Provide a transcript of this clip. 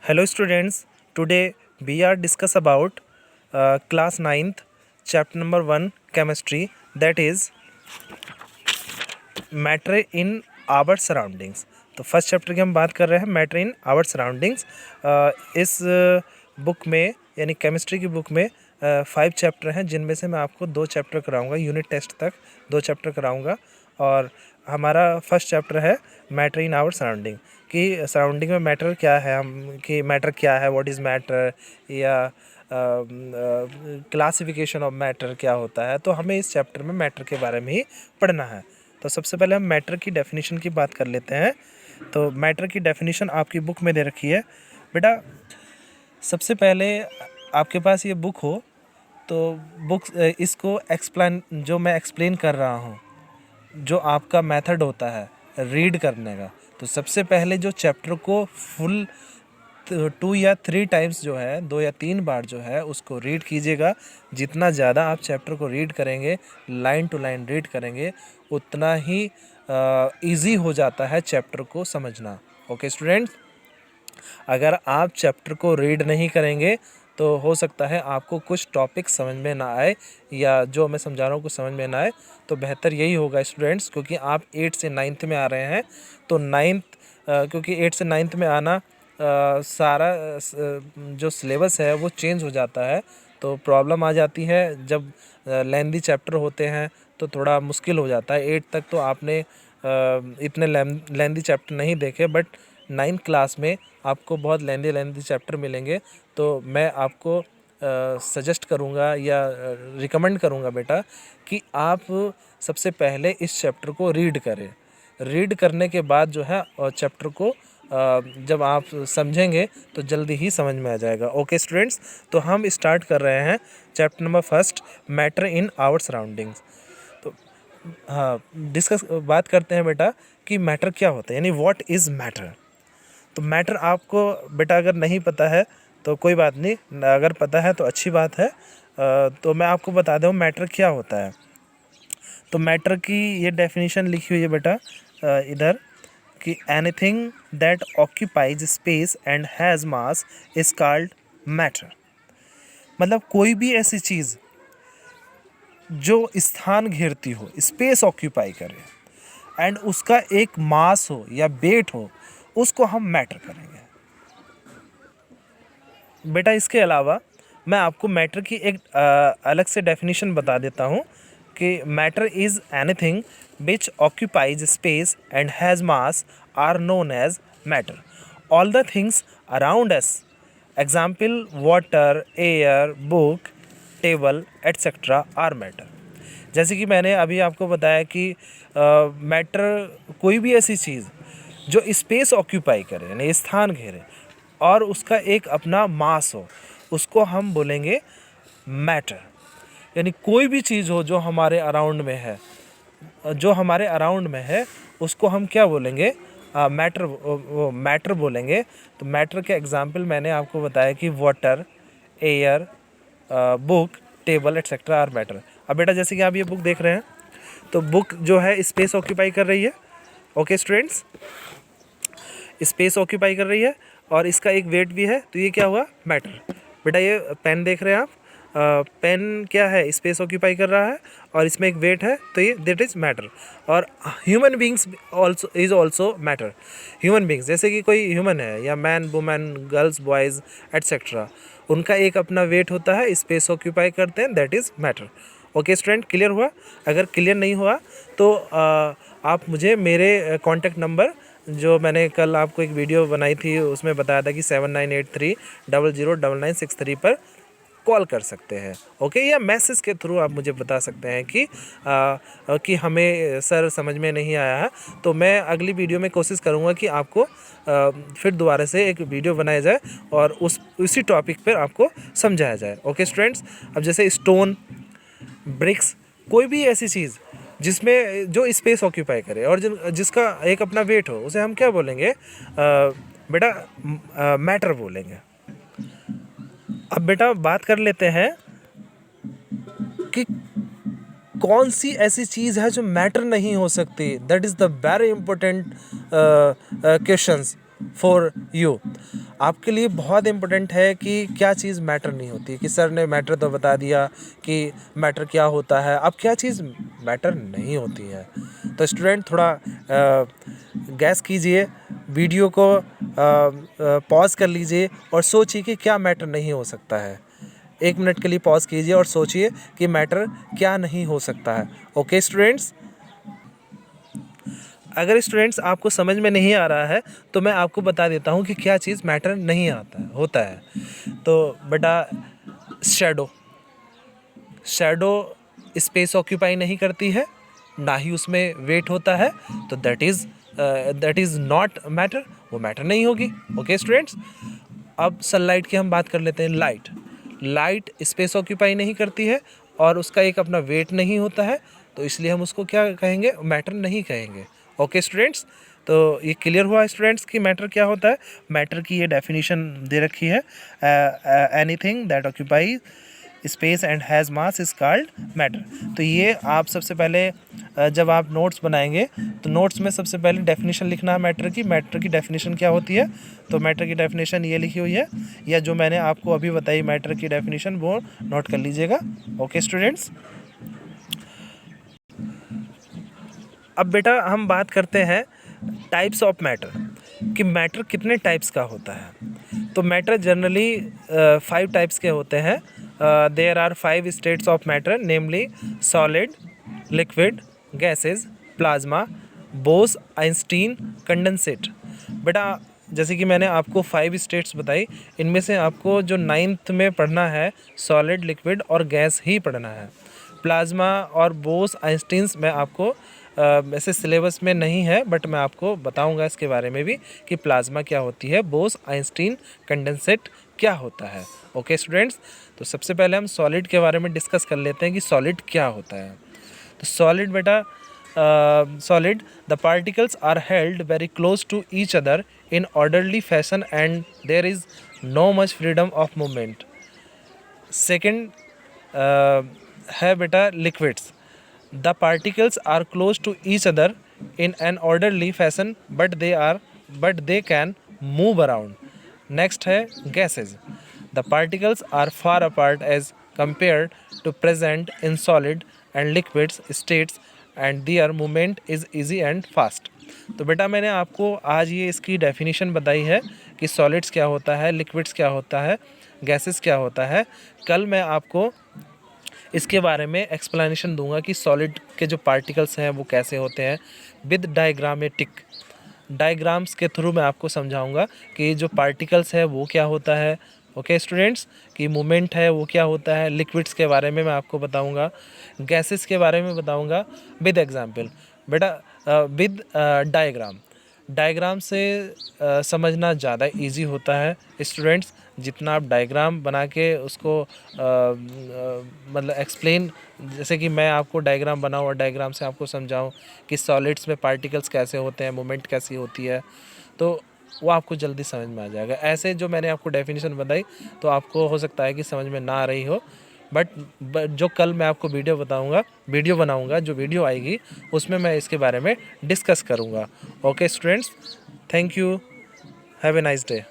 Hello students, today we are discuss about class 9th chapter number 1 chemistry, that is matter in our surroundings। तो first chapter की हम बात कर रहे हैं मैटर इन आवर सराउंडिंग्स। इस बुक में यानी केमिस्ट्री की बुक में 5 चैप्टर हैं, जिनमें से मैं आपको 2 चैप्टर कराऊंगा, यूनिट टेस्ट तक 2 चैप्टर कराऊंगा। और हमारा फर्स्ट चैप्टर है मैटर इन आवर सराउंडिंग, कि सराउंडिंग में मैटर क्या है, हम कि मैटर क्या है, व्हाट इज़ मैटर, या क्लासिफिकेशन ऑफ मैटर क्या होता है। तो हमें इस चैप्टर में मैटर के बारे में ही पढ़ना है। तो सबसे पहले हम मैटर की डेफिनेशन की बात कर लेते हैं। तो मैटर की डेफिनेशन आपकी बुक में दे रखी है बेटा। सबसे पहले आपके पास ये बुक हो तो बुक इसको जो मैं एक्सप्लेन कर रहा हूँ, जो आपका मेथड होता है रीड करने का, तो सबसे पहले जो चैप्टर को फुल 2 या 3 टाइम्स जो है, 2 या 3 बार जो है उसको रीड कीजिएगा। जितना ज़्यादा आप चैप्टर को रीड करेंगे, लाइन टू लाइन रीड करेंगे, उतना ही इजी हो जाता है चैप्टर को समझना। ओके स्टूडेंट्स, अगर आप चैप्टर को रीड नहीं करेंगे तो हो सकता है आपको कुछ टॉपिक समझ में ना आए, या जो मैं समझा रहा हूँ कुछ समझ में ना आए। तो बेहतर यही होगा स्टूडेंट्स, क्योंकि आप 8 से 9th में आ रहे हैं, तो 9th क्योंकि 8 से 9th में आना सारा जो सिलेबस है वो चेंज हो जाता है, तो प्रॉब्लम आ जाती है। जब लेंदी चैप्टर होते हैं तो थोड़ा मुश्किल हो जाता है। 8 तक तो आपने इतने लेंदी चैप्टर नहीं देखे, बट 9th क्लास में आपको बहुत लेंदी चैप्टर मिलेंगे। तो मैं आपको सजेस्ट करूँगा या रिकमेंड करूँगा बेटा कि आप सबसे पहले इस चैप्टर को रीड करें। रीड करने के बाद जो है चैप्टर को जब आप समझेंगे तो जल्दी ही समझ में आ जाएगा। ओके स्टूडेंट्स, तो हम स्टार्ट कर रहे हैं chapter number first, matter in our surroundings. तो हाँ, बात करते हैं बेटा कि मैटर क्या होता है, यानी व्हाट इज़ मैटर। तो मैटर आपको बेटा अगर नहीं पता है तो कोई बात नहीं, अगर पता है तो अच्छी बात है। तो मैं आपको बता दूँ मैटर क्या होता है। तो मैटर की ये डेफिनेशन लिखी हुई है बेटा इधर, कि anything that occupies space and has mass is called matter. मतलब कोई भी ऐसी चीज़ जो स्थान घेरती हो, स्पेस ऑक्यूपाई करे, एंड उसका एक मास हो या वेट हो, उसको हम मैटर करेंगे बेटा। इसके अलावा मैं आपको मैटर की एक अलग से डेफिनेशन बता देता हूँ कि matter is anything which occupies space and has mass are known as matter. All the things around us, example water, air, book, table etcetera are matter. जैसे कि मैंने अभी आपको बताया कि मैटर कोई भी ऐसी चीज़ जो स्पेस ऑक्यूपाई करे, यानी स्थान घेरे, और उसका एक अपना मास हो, उसको हम बोलेंगे मैटर। यानी कोई भी चीज़ हो जो हमारे अराउंड में है, उसको हम क्या बोलेंगे, मैटर, वो मैटर बोलेंगे। तो मैटर के एग्जाम्पल मैंने आपको बताया कि water, air, book, table etcetera are matter. अब बेटा जैसे कि आप ये बुक देख रहे हैं, तो बुक जो है स्पेस ऑक्यूपाई कर रही है। ओके स्टूडेंट्स, स्पेस ऑक्यूपाई कर रही है और इसका एक वेट भी है, तो ये क्या हुआ, मैटर। बेटा ये पेन देख रहे हैं आप, पेन क्या है, स्पेस ऑक्यूपाई कर रहा है और इसमें एक वेट है, तो ये दैट इज़ मैटर। और human beings also matter. Human beings जैसे कि कोई ह्यूमन है, या man, women, girls, boys etcetera, उनका एक अपना वेट होता है, स्पेस ऑक्यूपाई करते हैं, that is matter. Okay student, clear हुआ? अगर क्लियर नहीं हुआ तो आप मुझे मेरे कॉन्टैक्ट नंबर, जो मैंने कल आपको एक वीडियो बनाई थी उसमें बताया था कि 7983009963 पर कॉल कर सकते हैं। ओके, या मैसेज के थ्रू आप मुझे बता सकते हैं कि हमें सर समझ में नहीं आया है, तो मैं अगली वीडियो में कोशिश करूँगा कि आपको फिर दोबारा से एक वीडियो बनाया जाए और उसी टॉपिक पर आपको समझाया जाए। ओके स्टूडेंट्स, अब जैसे स्टोन, ब्रिक्स, कोई भी ऐसी चीज़ जिसमें जो स्पेस ऑक्यूपाई करे और जिसका एक अपना वेट हो, उसे हम क्या बोलेंगे, बेटा मैटर बोलेंगे। अब बेटा बात कर लेते हैं कि कौन सी ऐसी चीज़ है जो मैटर नहीं हो सकती। That is the very important questions for you. आपके लिए बहुत इम्पोर्टेंट है कि क्या चीज़ मैटर नहीं होती, कि सर ने मैटर तो बता दिया कि मैटर क्या होता है, अब क्या चीज़ मैटर नहीं होती है। तो स्टूडेंट थोड़ा गैस कीजिए, वीडियो को पॉज कर लीजिए और सोचिए कि क्या मैटर नहीं हो सकता है। 1 मिनट के लिए पॉज कीजिए और सोचिए कि मैटर क्या नहीं हो सकता है। ओके स्टूडेंट्स, अगर स्टूडेंट्स आपको समझ में नहीं आ रहा है तो मैं आपको बता देता हूँ कि क्या चीज़ मैटर नहीं आता है होता है। तो बेटा शैडो, शैडो स्पेस ऑक्यूपाई नहीं करती है, ना ही उसमें वेट होता है, तो दैट इज़ नॉट मैटर, वो मैटर नहीं होगी। ओके स्टूडेंट्स, अब सनलाइट की हम बात कर लेते हैं। लाइट, लाइट स्पेस ऑक्यूपाई नहीं करती है और उसका एक अपना वेट नहीं होता है, तो इसलिए हम उसको क्या कहेंगे, मैटर नहीं कहेंगे। ओके स्टूडेंट्स, तो ये क्लियर हुआ स्टूडेंट्स कि मैटर क्या होता है। मैटर की ये डेफिनेशन दे रखी है, anything that occupy space and has mass is called matter. तो ये आप सबसे पहले जब आप नोट्स बनाएंगे तो नोट्स में सबसे पहले डेफिनेशन लिखना है मैटर की। मैटर की डेफिनेशन क्या होती है, तो मैटर की डेफिनेशन ये लिखी हुई है, या जो मैंने आपको अभी बताई मैटर की डेफिनेशन वो नोट कर लीजिएगा। ओके स्टूडेंट्स, अब बेटा हम बात करते हैं टाइप्स ऑफ मैटर, कि मैटर कितने टाइप्स का होता है। तो मैटर जनरली 5 टाइप्स के होते हैं। There are 5 states of matter, namely solid, liquid, gases, plasma, Bose Einstein, condensate. बेटा जैसे कि मैंने आपको 5 स्टेट्स बताई, इनमें से आपको जो 9th में पढ़ना है सॉलिड, लिक्विड और गैस ही पढ़ना है। प्लाज्मा और बोस आइंस्टीन्स मैं आपको वैसे सिलेबस में नहीं है, बट मैं आपको बताऊंगा इसके बारे में भी कि प्लाज्मा क्या होती है, बोस आइंस्टीन कंडेंसेट क्या होता है। ओके स्टूडेंट्स, तो सबसे पहले हम सॉलिड के बारे में डिस्कस कर लेते हैं कि सॉलिड क्या होता है। तो सॉलिड बेटा, solid, the particles are held very close to each other in orderly fashion and there is no much freedom of movement. Second है बेटा liquids, the particles are close to each other in an orderly fashion but they can move around. Next है gases, the particles are far apart as compared to present in solid and liquids states and their movement is easy and fast. तो बेटा मैंने आपको आज ये इसकी definition बताई है कि सॉलिड्स क्या होता है, लिक्विड्स क्या होता है, गैसेस क्या होता है। कल मैं आपको इसके बारे में एक्सप्लेनेशन दूंगा कि सॉलिड के जो पार्टिकल्स हैं वो कैसे होते हैं, विद डायग्रामेटिक डायग्राम्स के थ्रू मैं आपको समझाऊंगा कि जो पार्टिकल्स है वो क्या होता है। ओके स्टूडेंट्स, कि मूवमेंट है वो क्या होता है। लिक्विड्स के बारे में मैं आपको बताऊंगा, गैसेस के बारे में बताऊंगा विद एग्जांपल। बेटा विद डायग्राम, डायग्राम से समझना ज़्यादा इजी होता है स्टूडेंट्स। जितना आप डायग्राम बना के उसको मतलब एक्सप्लेन, जैसे कि मैं आपको डायग्राम बनाऊँ और डायग्राम से आपको समझाऊँ कि सॉलिड्स में पार्टिकल्स कैसे होते हैं, मूवमेंट कैसी होती है, तो वो आपको जल्दी समझ में आ जाएगा। ऐसे जो मैंने आपको डेफिनेशन बताई तो आपको हो सकता है कि समझ में ना आ रही हो, बट जो कल मैं आपको वीडियो बनाऊंगा, जो वीडियो आएगी उसमें मैं इसके बारे में डिस्कस करूंगा। Okay students, thank you, have a nice day.